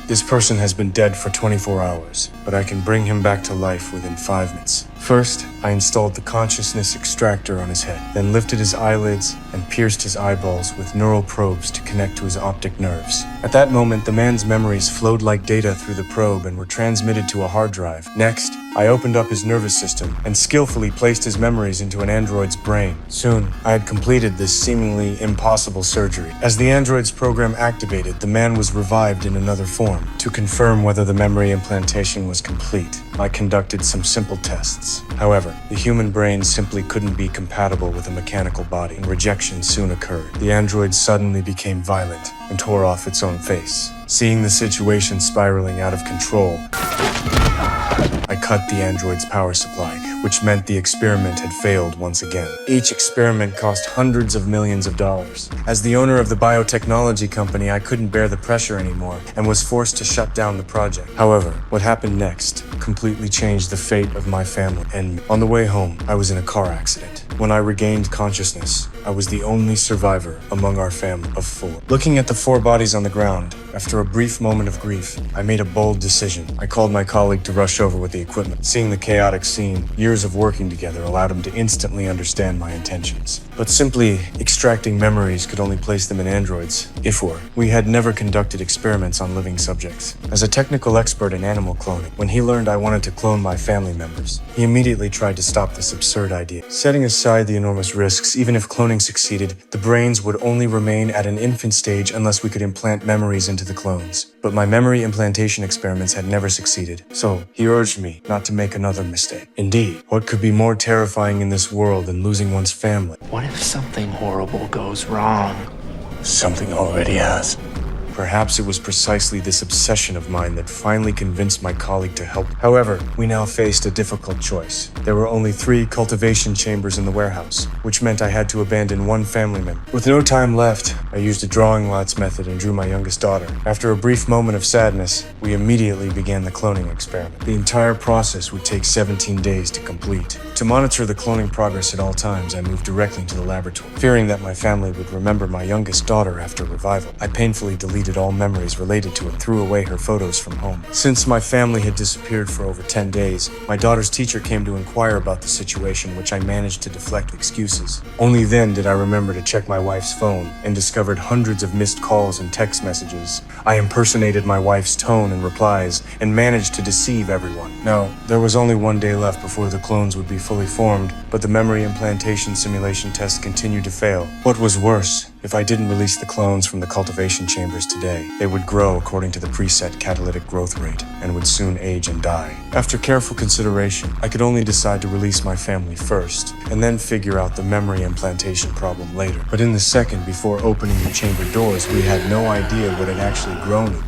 This person has been dead for 24 hours, but I can bring him back to life within 5 minutes. First, I installed the consciousness extractor on his head, then lifted his eyelids and pierced his eyeballs with neural probes to connect to his optic nerves. At that moment, the man's memories flowed like data through the probe and were transmitted to a hard drive. Next, I opened up his nervous system and skillfully placed his memories into an android's brain. Soon, I had completed this seemingly impossible surgery. As the android's program activated, the man was revived in another form. To confirm whether the memory implantation was complete, I conducted some simple tests. However, the human brain simply couldn't be compatible with a mechanical body, and rejection soon occurred. The android suddenly became violent and tore off its own face. Seeing the situation spiraling out of control, I cut the android's power supply, which meant the experiment had failed once again. Each experiment cost hundreds of millions of dollars. As the owner of the biotechnology company, I couldn't bear the pressure anymore and was forced to shut down the project. However, what happened next completely changed the fate of my family and me. On the way home, I was in a car accident. When I regained consciousness, I was the only survivor among our family of 4. Looking at the 4 bodies on the ground, after a brief moment of grief, I made a bold decision. I called my colleague to rush over with the equipment. Seeing the chaotic scene, years of working together allowed him to instantly understand my intentions. But simply extracting memories could only place them in androids. We had never conducted experiments on living subjects. As a technical expert in animal cloning, when he learned I wanted to clone my family members, he immediately tried to stop this absurd idea. Setting aside the enormous risks, even if cloning succeeded, the brains would only remain at an infant stage unless we could implant memories into the clones. But my memory implantation experiments had never succeeded, so he urged me not to make another mistake. Indeed, what could be more terrifying in this world than losing one's family? What if something horrible goes wrong? Something already has. Perhaps it was precisely this obsession of mine that finally convinced my colleague to help. However, we now faced a difficult choice. There were only 3 cultivation chambers in the warehouse, which meant I had to abandon 1 family member. With no time left, I used a drawing lots method and drew my youngest daughter. After a brief moment of sadness, we immediately began the cloning experiment. The entire process would take 17 days to complete. To monitor the cloning progress at all times, I moved directly to the laboratory. Fearing that my family would remember my youngest daughter after revival, I painfully deleted all memories related to it and threw away her photos from home. Since my family had disappeared for over 10 days, my daughter's teacher came to inquire about the situation, which I managed to deflect with excuses. Only then did I remember to check my wife's phone and discovered hundreds of missed calls and text messages. I impersonated my wife's tone and replies and managed to deceive everyone. Now, there was only 1 day left before the clones would be fully formed, but the memory implantation simulation test continued to fail. What was worse, if I didn't release the clones from the cultivation chambers today, they would grow according to the preset catalytic growth rate and would soon age and die. After careful consideration, I could only decide to release my family first, and then figure out the memory implantation problem later. But in the second before opening the chamber doors, we had no idea what had actually grown in.